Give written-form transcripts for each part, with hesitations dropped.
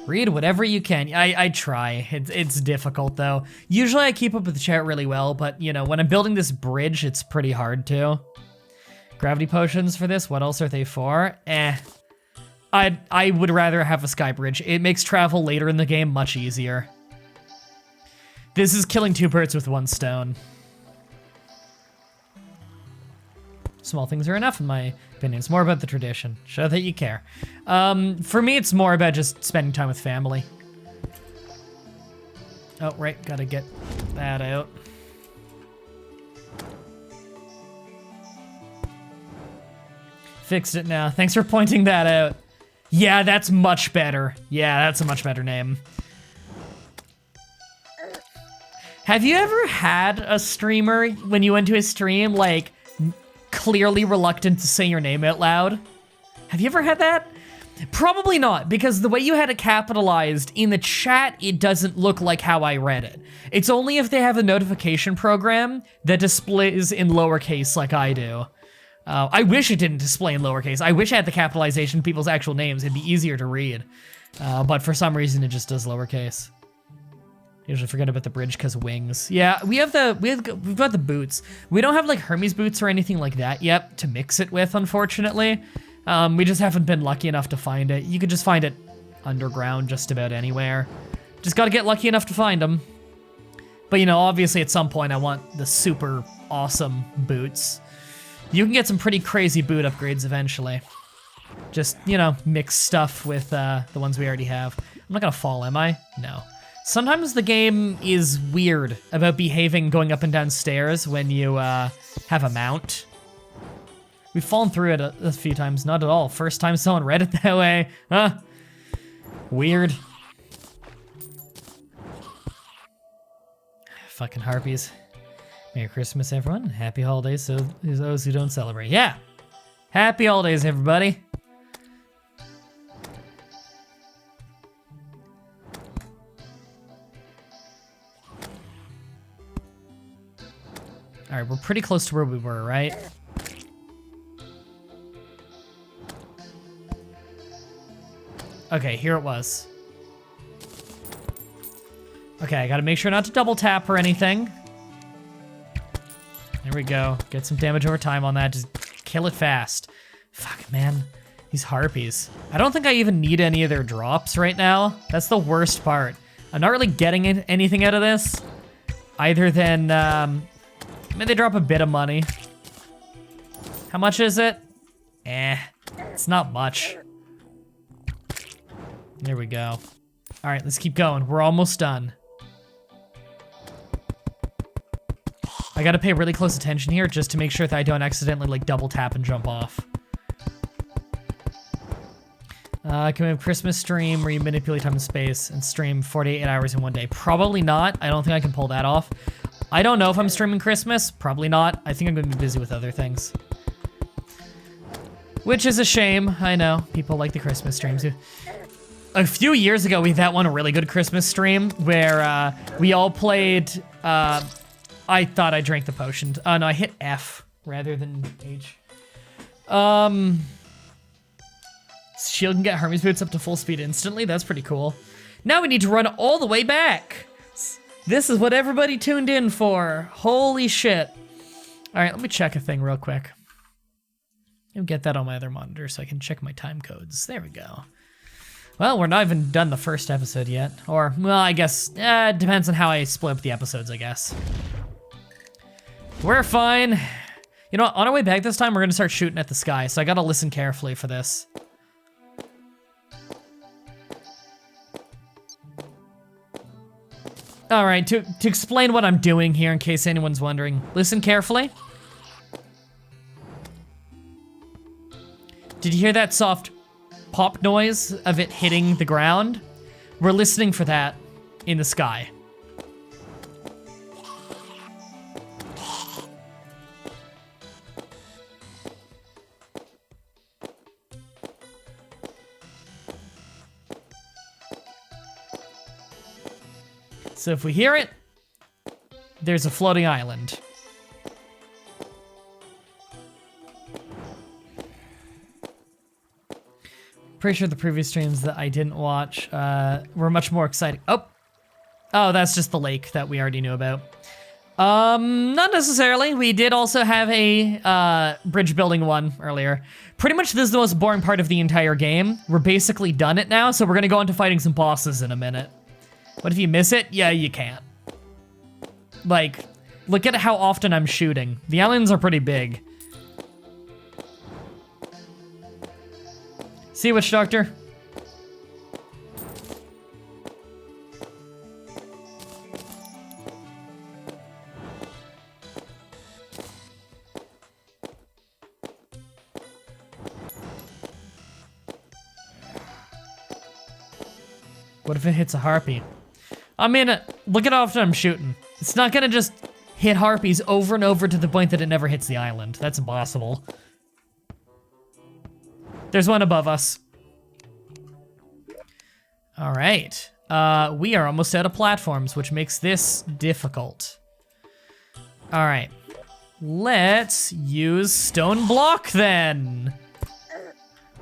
Read whatever you can. I try. It's difficult though. Usually I keep up with the chat really well, but you know, when I'm building this bridge, it's pretty hard to. Gravity potions for this, what else are they for? I would rather have a sky bridge. It makes travel later in the game much easier. This is killing 2 birds with 1 stone. Small things are enough in my opinion. It's more about the tradition. Show that you care. For me, it's more about just spending time with family. Oh, right, gotta get that out. Fixed it now. Thanks for pointing that out. Yeah, that's much better. Yeah, that's a much better name. Have you ever had a streamer, when you went to a stream, like, clearly reluctant to say your name out loud? Have you ever had that? Probably not, because the way you had it capitalized, in the chat, it doesn't look like how I read it. It's only if they have a notification program that displays in lowercase like I do. I wish it didn't display in lowercase. I wish I had the capitalization of people's actual names. It'd be easier to read. But for some reason, it just does lowercase. Usually forget about the bridge because wings. Yeah, we've got the boots. We don't have like Hermes boots or anything like that yet to mix it with, unfortunately. We just haven't been lucky enough to find it. You could just find it underground just about anywhere. Just gotta get lucky enough to find them. But you know, obviously at some point I want the super awesome boots. You can get some pretty crazy boot upgrades eventually. Just, you know, mix stuff with the ones we already have. I'm not gonna fall, am I? No. Sometimes the game is weird about behaving going up and down stairs when you have a mount. We've fallen through it a few times, not at all. First time someone read it that way. Huh? Weird. Fucking harpies. Merry Christmas, everyone. Happy holidays to those who don't celebrate. Yeah. Happy holidays, everybody. All right, we're pretty close to where we were, right? Okay, here it was. Okay, I gotta make sure not to double tap or anything. There we go. Get some damage over time on that. Just kill it fast. Fuck, man. These harpies. I don't think I even need any of their drops right now. That's the worst part. I'm not really getting anything out of this. Other than, I mean, they drop a bit of money. How much is it? It's not much. There we go. All right, let's keep going. We're almost done. I gotta pay really close attention here just to make sure that I don't accidentally like double tap and jump off. Can we have Christmas stream where you manipulate time and space and stream 48 hours in one day? Probably not. I don't think I can pull that off. I don't know if I'm streaming Christmas. Probably not. I think I'm gonna be busy with other things. Which is a shame. I know. People like the Christmas streams. A few years ago, we had that one really good Christmas stream where we all played... I thought I drank the potion. Oh no, I hit F rather than H. Shield can get Hermes boots up to full speed instantly. That's pretty cool. Now we need to run all the way back. This is what everybody tuned in for. Holy shit. All right, let me check a thing real quick. I'll get that on my other monitor so I can check my time codes. There we go. Well, we're not even done the first episode yet. Or, well, I guess, it depends on how I split up the episodes, I guess. We're fine. You know what, on our way back this time, we're gonna start shooting at the sky, so I gotta listen carefully for this. All right, to explain what I'm doing here in case anyone's wondering, listen carefully. Did you hear that soft pop noise of it hitting the ground? We're listening for that in the sky. So if we hear it, there's a floating island. Pretty sure the previous streams that I didn't watch were much more exciting. Oh, that's just the lake that we already knew about. Not necessarily. We did also have a bridge building one earlier. Pretty much this is the most boring part of the entire game. We're basically done it now, so we're gonna go into fighting some bosses in a minute. What if you miss it? Yeah, you can't. Like, look at how often I'm shooting. The islands are pretty big. See, Witch Doctor? What if it hits a harpy? I mean, look at how often I'm shooting. It's not gonna just hit harpies over and over to the point that it never hits the island. That's impossible. There's one above us. All right. We are almost out of platforms, which makes this difficult. All right. Let's use stone block then.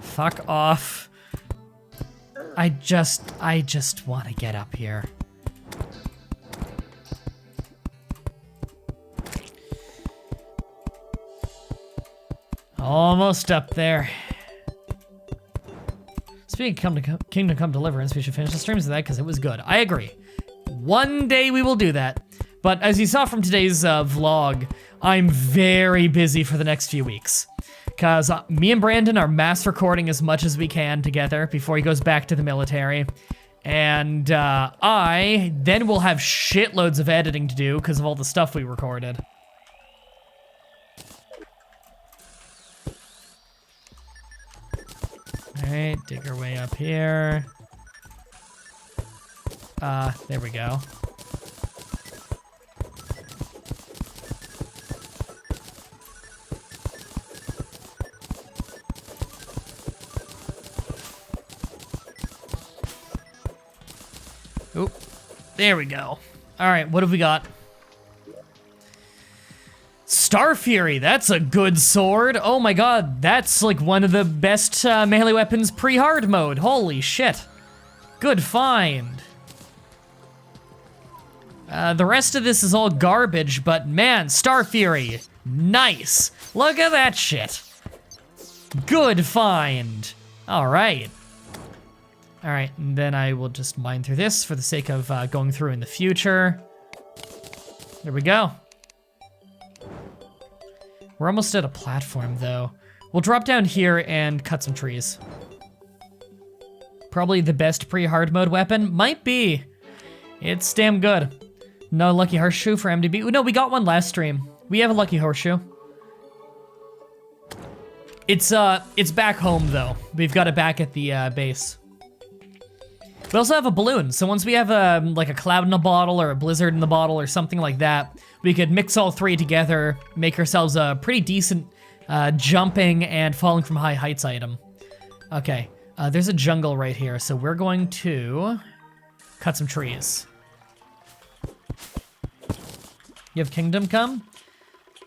Fuck off. I just want to get up here. Almost up there. Speaking of Kingdom Come Deliverance, we should finish the streams of that because it was good. I agree. One day we will do that. But as you saw from today's vlog, I'm very busy for the next few weeks. Because me and Brandon are mass recording as much as we can together before he goes back to the military. And I then will have shitloads of editing to do because of all the stuff we recorded. Alright, dig our way up here. There we go. Oop, there we go. Alright, what have we got? Star Fury, that's a good sword. Oh my god, that's like one of the best melee weapons pre-hard mode. Holy shit. Good find. The rest of this is all garbage, but man, Star Fury, nice. Look at that shit. Good find. All right. All right, and then I will just mine through this for the sake of going through in the future. There we go. We're almost at a platform, though. We'll drop down here and cut some trees. Probably the best pre-hard mode weapon. Might be. It's damn good. No lucky horseshoe for MDB. No, we got one last stream. We have a lucky horseshoe. It's back home, though. We've got it back at the base. We also have a balloon, so once we have like a cloud in a bottle or a blizzard in the bottle or something like that, we could mix all three together, make ourselves a pretty decent jumping and falling from high heights item. Okay, there's a jungle right here, so we're going to cut some trees. You have Kingdom Come?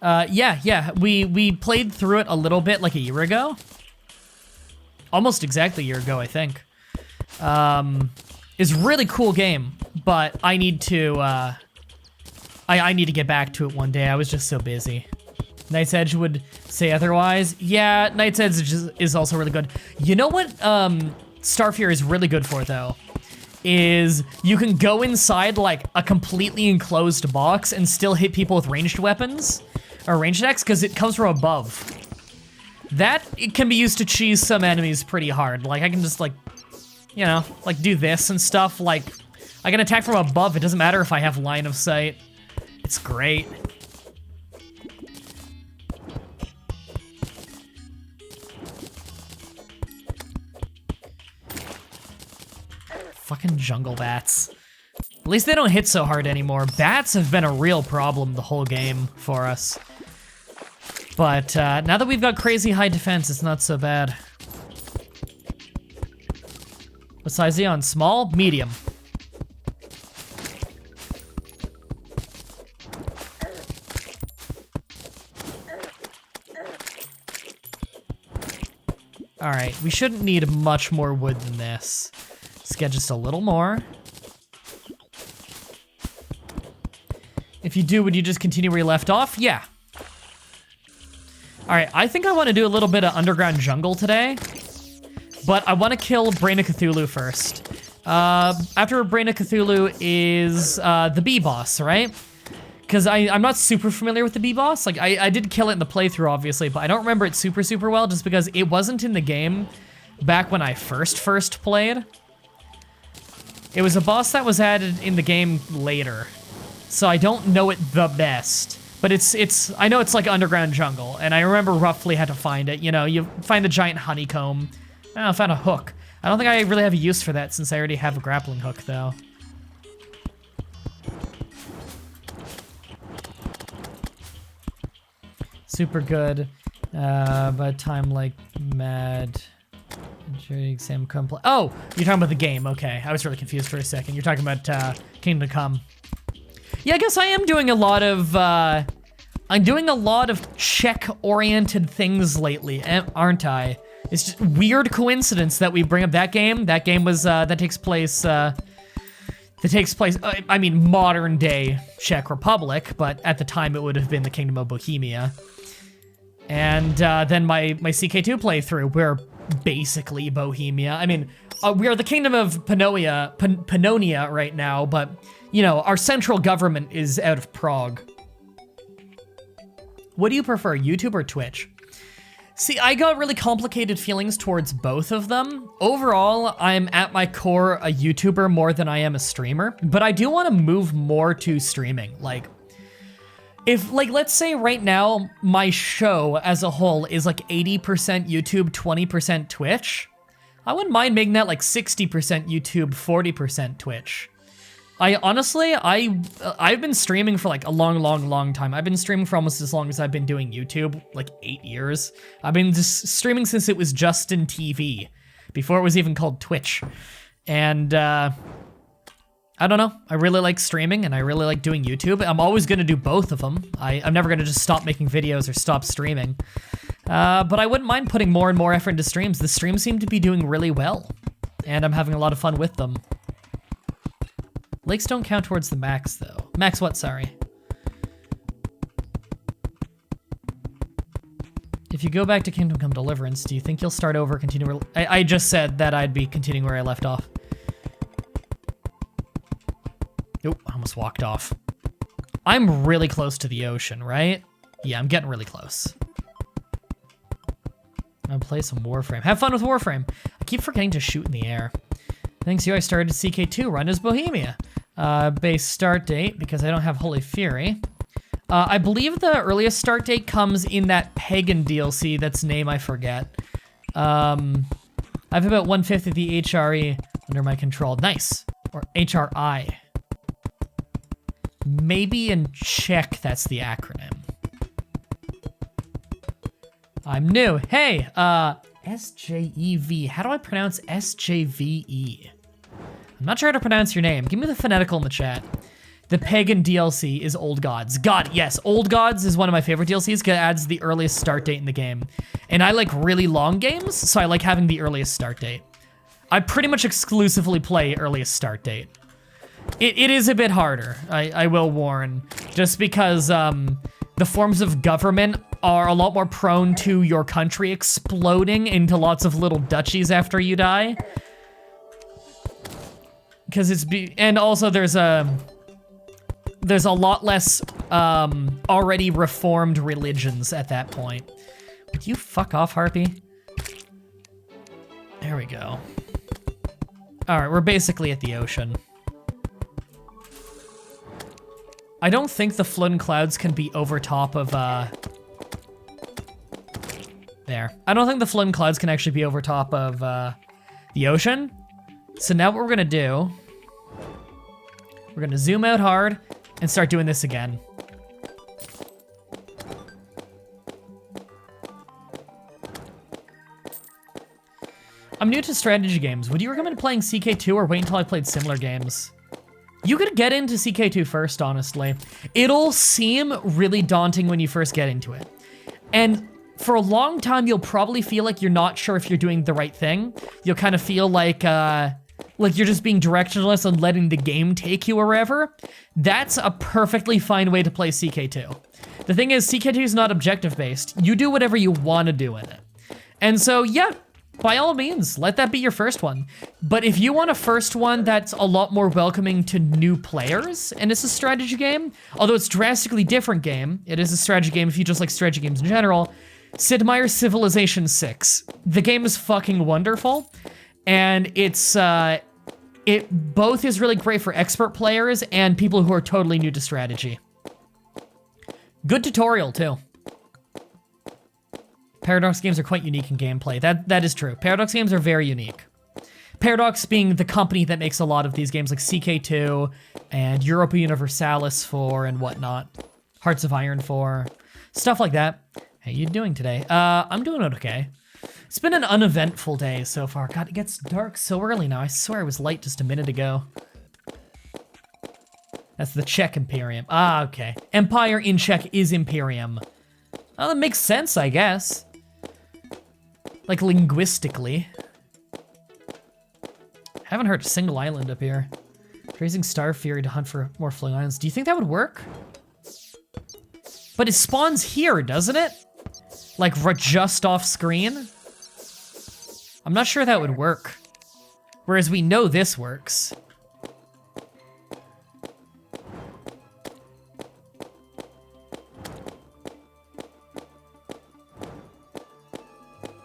Yeah, we played through it a little bit like a year ago. Almost exactly a year ago, I think. It's a really cool game, but I need to, I need to get back to it one day. I was just so busy. Night's Edge would say otherwise. Yeah, Night's Edge is also really good. You know what Star Fury is really good for, though? Is you can go inside like a completely enclosed box and still hit people with ranged weapons or ranged attacks because it comes from above. That it can be used to cheese some enemies pretty hard. Like I can just like, you know, like do this and stuff. Like I can attack from above. It doesn't matter if I have line of sight. It's great. Fucking jungle bats. At least they don't hit so hard anymore. Bats have been a real problem the whole game for us. But now that we've got crazy high defense, it's not so bad. What size are you on? Small? Medium. All right, We shouldn't need much more wood than this. Let's get just a little more. If you do, would you just continue where you left off? Yeah. All right, I think I want to do a little bit of underground jungle today, but I want to kill Brain of Cthulhu first. After Brain of Cthulhu is the bee boss, right? Because I'm not super familiar with the bee boss. Like, I did kill it in the playthrough, obviously, but I don't remember it super well just because it wasn't in the game back when I first played. It was a boss that was added in the game later, so I don't know it the best. But I know it's like underground jungle, and I remember roughly how to find it. You know, you find the giant honeycomb. Oh, I found a hook. I don't think I really have a use for that since I already have a grappling hook, though. Super good. By time like mad. Exam complete. Oh, you're talking about the game. Okay, I was really confused for a second. You're talking about Kingdom Come. Yeah, I guess I am doing a lot of, I'm doing a lot of check-oriented things lately, aren't I? It's just weird coincidence that we bring up that game. That game was, that takes place, I mean, modern day Czech Republic, but at the time it would have been the Kingdom of Bohemia. And then my CK2 playthrough, we're basically Bohemia. I mean, we are the Kingdom of Pannonia right now, but, you know, our central government is out of Prague. What do you prefer, YouTube or Twitch? See, I got really complicated feelings towards both of them. Overall, I'm at my core a YouTuber more than I am a streamer, but I do want to move more to streaming. Like, if, like, let's say right now, my show as a whole is like 80% YouTube, 20% Twitch, I wouldn't mind making that like 60% YouTube, 40% Twitch. I honestly, I've been streaming for like a long time. I've been streaming for almost as long as I've been doing YouTube, like 8 years. I've been just streaming since it was Justin TV, before it was even called Twitch. And I don't know, I really like streaming and I really like doing YouTube. I'm always gonna do both of them. I'm never gonna just stop making videos or stop streaming. But I wouldn't mind putting more and more effort into streams. The streams seem to be doing really well, and I'm having a lot of fun with them. Lakes don't count towards the max, though. Max what, sorry? If you go back to Kingdom Come Deliverance, do you think you'll start over, continue I just said that I'd be continuing where I left off. Nope, I almost walked off. I'm really close to the ocean, right? Yeah, I'm getting really close. I'll play some Warframe. Have fun with Warframe. I keep forgetting to shoot in the air. Thanks to you, I started CK2, run as Bohemia. Base start date, because I don't have Holy Fury. I believe the earliest start date comes in that Pagan DLC that's name I forget. I have about 1/5 of the HRE under my control. Nice. Or HRI. Maybe in Czech that's the acronym. I'm new. Hey, SJEV. How do I pronounce SJVE? I'm not sure how to pronounce your name. Give me the phonetical in the chat. The Pagan DLC is Old Gods. God, yes, Old Gods is one of my favorite DLCs because it adds the earliest start date in the game. And I like really long games, so I like having the earliest start date. I pretty much exclusively play earliest start date. It is a bit harder, I will warn, just because the forms of government are a lot more prone to your country exploding into lots of little duchies after you die. Because and also there's a lot less already reformed religions at that point. Would you fuck off, Harpy? There we go. All right, we're basically at the ocean. I don't think the flood and clouds can be over top of, there. I don't think the flood and clouds can actually be over top of, the ocean. So now what we're gonna do, we're gonna zoom out hard and start doing this again. I'm new to strategy games. Would you recommend playing CK2 or wait until I played similar games? You could get into CK2 first, honestly. It'll seem really daunting when you first get into it. And for a long time, you'll probably feel like you're not sure if you're doing the right thing. You'll kind of feel like you're just being directionless and letting the game take you wherever. That's a perfectly fine way to play CK2. The thing is, CK2 is not objective-based. You do whatever you want to do in it. And so, yeah, by all means, let that be your first one. But if you want a first one that's a lot more welcoming to new players, and it's a strategy game, although it's a drastically different game, it is a strategy game if you just like strategy games in general, Sid Meier's Civilization 6. The game is fucking wonderful, and it both is really great for expert players and people who are totally new to strategy. Good tutorial, too. Paradox games are quite unique in gameplay. That is true. Paradox games are very unique. Paradox being the company that makes a lot of these games like CK2 and Europa Universalis 4 and whatnot. Hearts of Iron 4. Stuff like that. How you doing today? I'm doing okay. It's been an uneventful day so far. God, it gets dark so early now. I swear it was light just a minute ago. That's the Czech Imperium. Ah, okay. Empire in Czech is Imperium. Well, that makes sense, I guess. Like, linguistically. Haven't heard a single island up here. Raising Star Fury to hunt for more floating islands. Do you think that would work? But it spawns here, doesn't it? Like, just off screen? I'm not sure that would work. Whereas we know this works.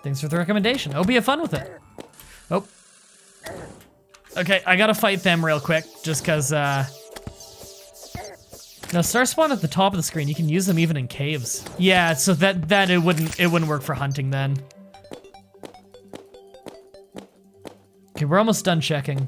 Thanks for the recommendation. Oh, be have fun with it. Oh. Okay, I gotta fight them real quick, just cause, No, star spawn at the top of the screen. You can use them even in caves. Yeah, so that it wouldn't work for hunting then. Okay, we're almost done checking.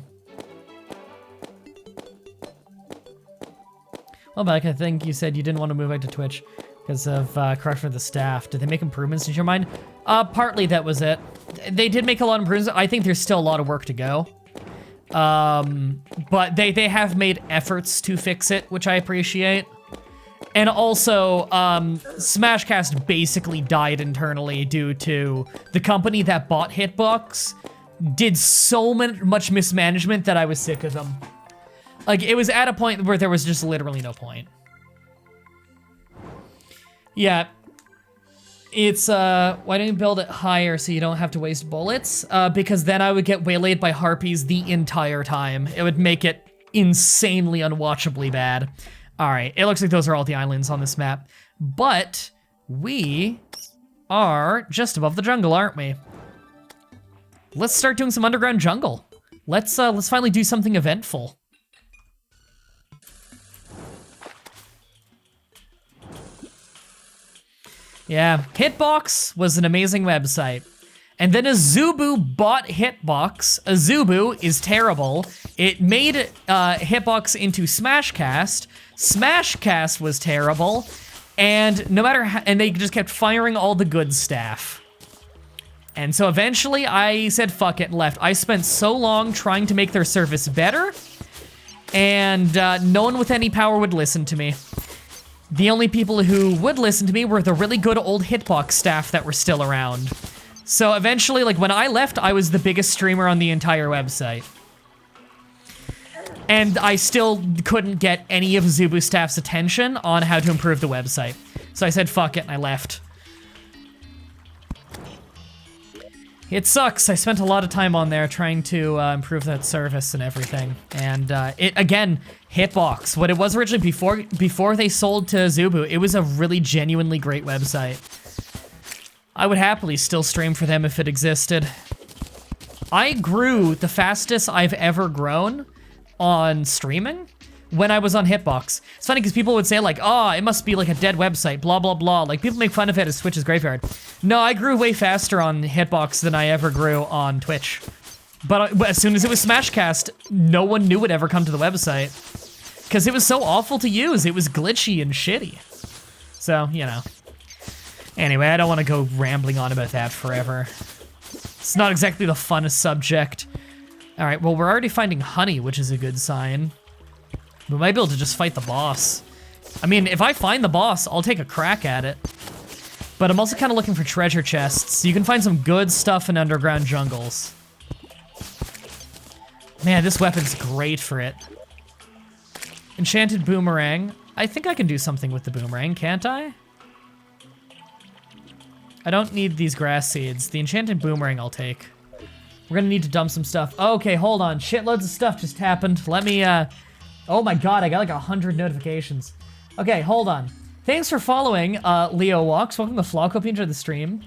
Well, Mike, I think you said you didn't want to move back to Twitch because of correction of the staff. Did they make improvements in your mind? Partly that was it. They did make a lot of improvements. I think there's still a lot of work to go. But they have made efforts to fix it, which I appreciate. And also, Smashcast basically died internally due to the company that bought Hitbox did so much mismanagement that I was sick of them. Like, it was at a point where there was just literally no point. Yeah. It's, why don't you build it higher so you don't have to waste bullets? Because then I would get waylaid by harpies the entire time. It would make it insanely unwatchably bad. All right, it looks like those are all the islands on this map. But we are just above the jungle, aren't we? Let's start doing some underground jungle. Let's finally do something eventful. Yeah, Hitbox was an amazing website. And then Azubu bought Hitbox. Azubu is terrible. It made Hitbox into Smashcast. Smashcast was terrible. And no matter how, and they just kept firing all the good staff. And so eventually I said fuck it and left. I spent so long trying to make their service better, and no one with any power would listen to me. The only people who would listen to me were the really good old Hitbox staff that were still around. So eventually, like, when I left, I was the biggest streamer on the entire website. And I still couldn't get any of Zubu staff's attention on how to improve the website. So I said fuck it and I left. It sucks. I spent a lot of time on there trying to improve that service and everything. And it again, Hitbox. What it was originally before they sold to Zubu, it was a really genuinely great website. I would happily still stream for them if it existed. I grew the fastest I've ever grown on streaming when I was on Hitbox. It's funny because people would say like, oh, it must be like a dead website, blah, blah, blah. Like, people make fun of it as Twitch's graveyard. No, I grew way faster on Hitbox than I ever grew on Twitch. But as soon as it was Smashcast, no one knew would ever come to the website. Because it was so awful to use. It was glitchy and shitty. So, you know. Anyway, I don't want to go rambling on about that forever. It's not exactly the funnest subject. All right, well, we're already finding honey, which is a good sign. We might be able to just fight the boss. I mean, if I find the boss, I'll take a crack at it. But I'm also kind of looking for treasure chests. You can find some good stuff in underground jungles. Man, this weapon's great for it. Enchanted boomerang. I think I can do something with the boomerang, can't I? I don't need these grass seeds. The enchanted boomerang I'll take. We're gonna need to dump some stuff. Okay, hold on. Shitloads of stuff just happened. Let me, oh my god, I got like 100 notifications. Okay, hold on. Thanks for following, Leo Walks. Welcome to Flock. Hope you enjoyed the stream.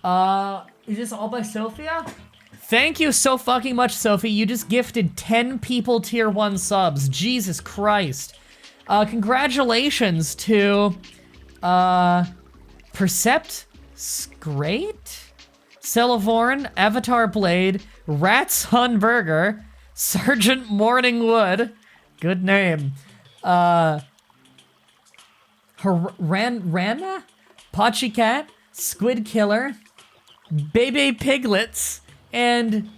Is this all by Sophia? Thank you so fucking much, Sophie. You just gifted 10 people tier 1 subs. Jesus Christ. Congratulations to, Percept, Great, Celavorn, Avatar Blade, Rat's Hun Burger, Sergeant Morningwood, good name, Rana, Pachi Cat, Squid Killer, Bebe Piglets, and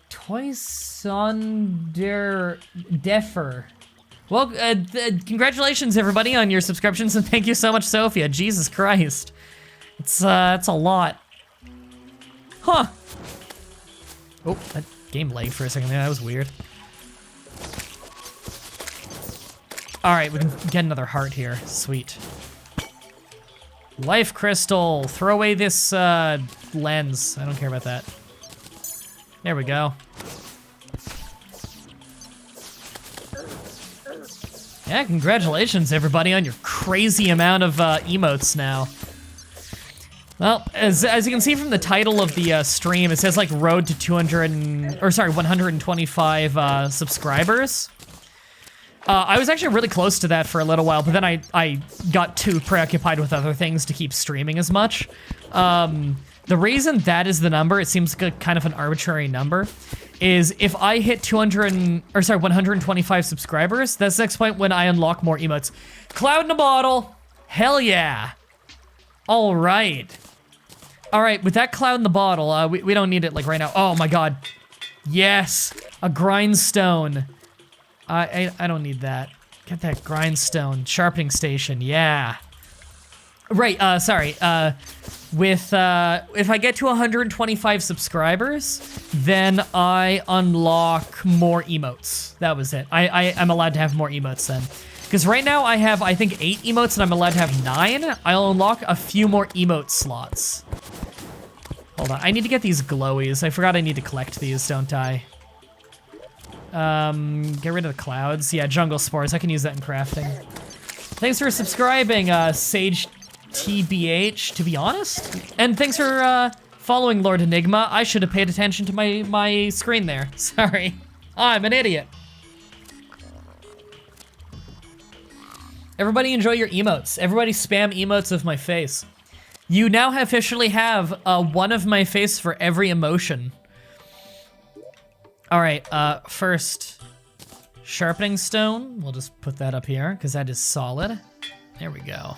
Toysonder Defer. Well, congratulations everybody on your subscriptions, and thank you so much, Sophia. Jesus Christ. It's a lot. Huh. Oh, that game lagged for a second there. That was weird. All right, we can get another heart here. Sweet. Life crystal. Throw away this lens. I don't care about that. There we go. Yeah, congratulations everybody on your crazy amount of emotes now. Well, as you can see from the title of the stream, it says like road to 125 subscribers. I was actually really close to that for a little while, but then I got too preoccupied with other things to keep streaming as much. The reason that is the number, it seems like a kind of an arbitrary number, is if I hit 125 subscribers, that's the next point when I unlock more emotes. Cloud in a bottle, hell yeah. All right. All right, with that cloud in the bottle, we don't need it like right now. Oh my god. Yes, a grindstone. I don't need that. Get that grindstone. Sharpening station, yeah. Right, sorry. If I get to 125 subscribers, then I unlock more emotes. That was it. I'm allowed to have more emotes then. Because right now I have, I think, 8 emotes and I'm allowed to have 9. I'll unlock a few more emote slots. Hold on, I need to get these glowies. I forgot I need to collect these, don't I? Get rid of the clouds. Yeah, jungle spores, I can use that in crafting. Thanks for subscribing, Sage TBH, to be honest. And thanks for, following Lord Enigma. I should have paid attention to my screen there. Sorry. I'm an idiot. Everybody enjoy your emotes. Everybody spam emotes of my face. You now officially have one of my face for every emotion. All right, first, sharpening stone. We'll just put that up here because that is solid. There we go.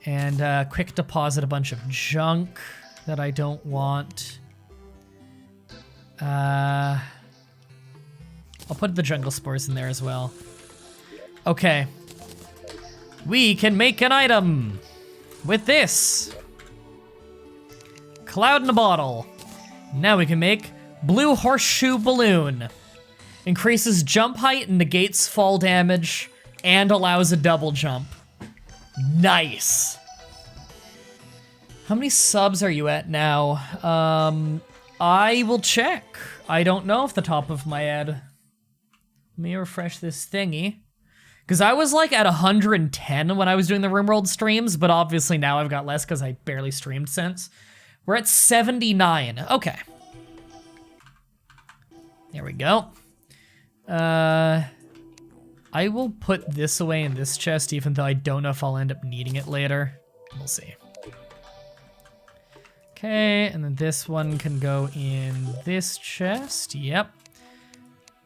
And quick deposit a bunch of junk that I don't want. I'll put the jungle spores in there as well. Okay. We can make an item with this. Cloud in a bottle. Now we can make blue horseshoe balloon. Increases jump height and negates fall damage and allows a double jump. Nice. How many subs are you at now? I will check. I don't know off the top of my head. Let me refresh this thingy. Because I was like at 110 when I was doing the RimWorld streams, but obviously now I've got less because I barely streamed since. We're at 79. Okay. There we go. I will put this away in this chest, even though I don't know if I'll end up needing it later. We'll see. Okay, and then this one can go in this chest. Yep.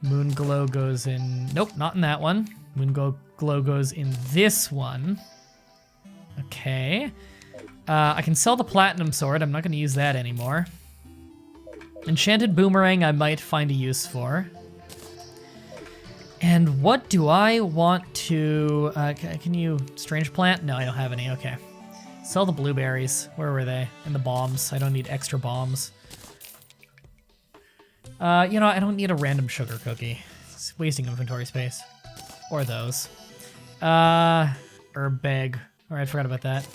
Moon Glow goes in... Nope, not in that one. Moon Glow goes in this one. Okay. I can sell the Platinum Sword. I'm not going to use that anymore. Enchanted Boomerang I might find a use for. And what do I want to... can you... Strange Plant? No, I don't have any. Okay. Sell the blueberries. Where were they? And the bombs. I don't need extra bombs. You know, I don't need a random sugar cookie. It's wasting inventory space. Or those. Herb bag. Alright, forgot about that.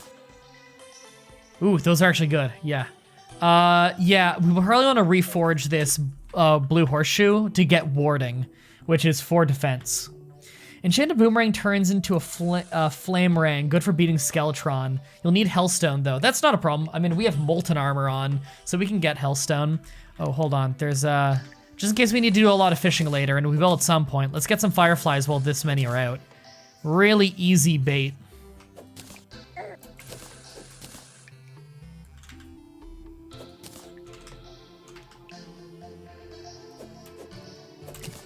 Ooh, those are actually good. Yeah. Yeah, we probably want to reforge this blue horseshoe to get warding, which is 4 defense. Enchanted Boomerang turns into a flame ring, good for beating Skeletron. You'll need Hellstone, though. That's not a problem. I mean, we have Molten Armor on, so we can get Hellstone. Oh, hold on. There's, just in case we need to do a lot of fishing later, and we will at some point. Let's get some Fireflies while this many are out. Really easy bait.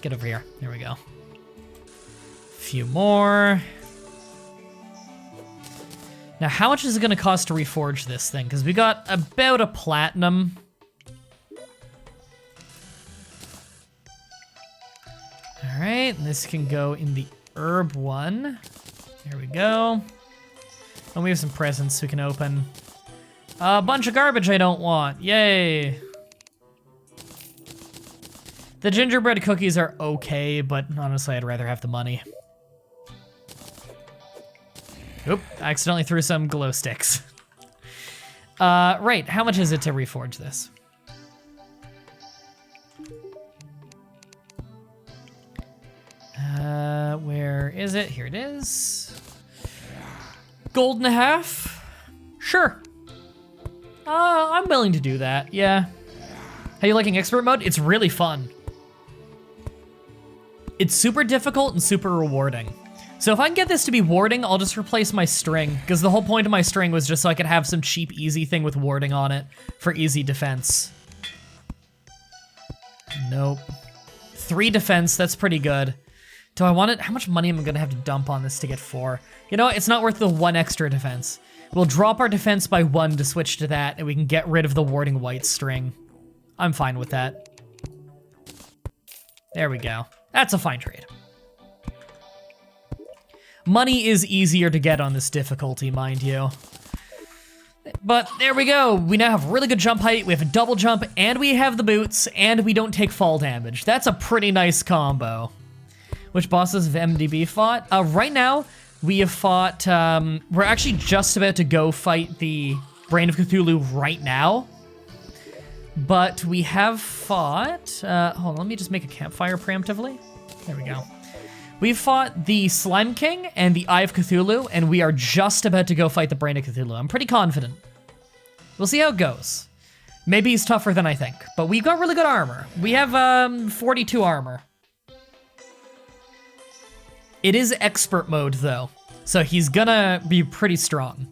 Get over here. There we go. Few more. Now, how much is it going to cost to reforge this thing? Because we got about a platinum. All right, and this can go in the herb one. There we go. And we have some presents we can open. A bunch of garbage I don't want. Yay. The gingerbread cookies are okay, but honestly, I'd rather have the money. Oop, I accidentally threw some glow sticks. Right, how much is it to reforge this? Where is it? Here it is. Gold and a half? Sure. I'm willing to do that, yeah. How you liking expert mode? It's really fun. It's super difficult and super rewarding. So if I can get this to be warding, I'll just replace my string, because the whole point of my string was just so I could have some cheap, easy thing with warding on it for easy defense. Nope. 3 defense, that's pretty good. Do I want it? How much money am I gonna have to dump on this to get 4? You know what? It's not worth the 1 extra defense. We'll drop our defense by 1 to switch to that, and we can get rid of the warding white string. I'm fine with that. There we go. That's a fine trade. Money is easier to get on this difficulty, mind you. But there we go. We now have really good jump height, we have a double jump, and we have the boots, and we don't take fall damage. That's a pretty nice combo. Which bosses have MDB fought? Right now, we have fought, we're actually just about to go fight the Brain of Cthulhu right now. But we have fought, hold on, let me just make a campfire preemptively. There we go. We've fought the Slime King and the Eye of Cthulhu, and we are just about to go fight the Brain of Cthulhu. I'm pretty confident. We'll see how it goes. Maybe he's tougher than I think, but we've got really good armor. We have 42 armor. It is expert mode though, so he's gonna be pretty strong.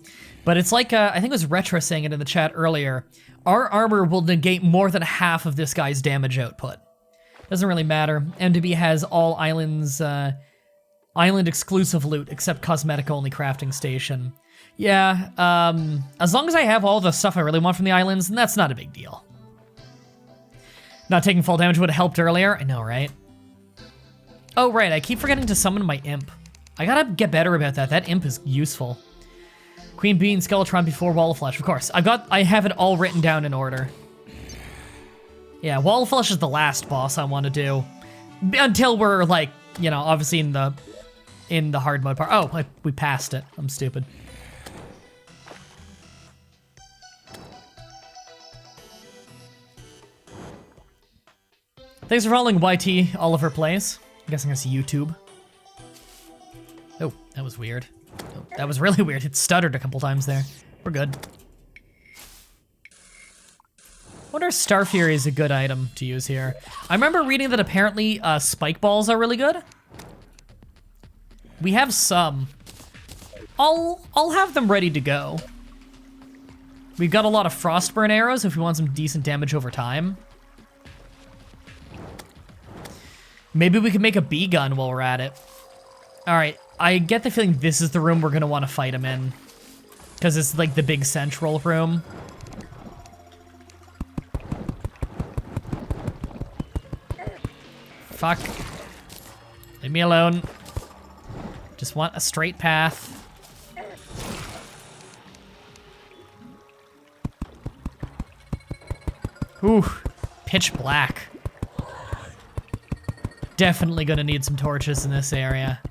But it's like, I think it was Retro saying it in the chat earlier, our armor will negate more than half of this guy's damage output. Doesn't really matter. MDB has all islands, island exclusive loot except cosmetic only crafting station. Yeah, as long as I have all the stuff I really want from the islands, then that's not a big deal. Not taking fall damage would have helped earlier, I know, right? Oh, right, I keep forgetting to summon my imp. I gotta get better about that. That imp is useful. Queen Bee and Skeletron before Wall of Flesh, of course. I have it all written down in order. Yeah, Wall of Flesh is the last boss I want to do. Until we're like, you know, obviously in the hard mode part. Oh, we passed it. I'm stupid. Thanks for following YT Oliver Plays. I'm guessing that's YouTube. Oh, that was weird. Oh, that was really weird. It stuttered a couple times there. We're good. I wonder if Star Fury is a good item to use here. I remember reading that apparently spike balls are really good. We have some. I'll have them ready to go. We've got a lot of Frostburn arrows if we want some decent damage over time. Maybe we can make a bee gun while we're at it. All right, I get the feeling this is the room we're gonna want to fight him in. Because it's like the big central room. Fuck. Leave me alone. Just want a straight path. Ooh, pitch black. Definitely gonna need some torches in this area.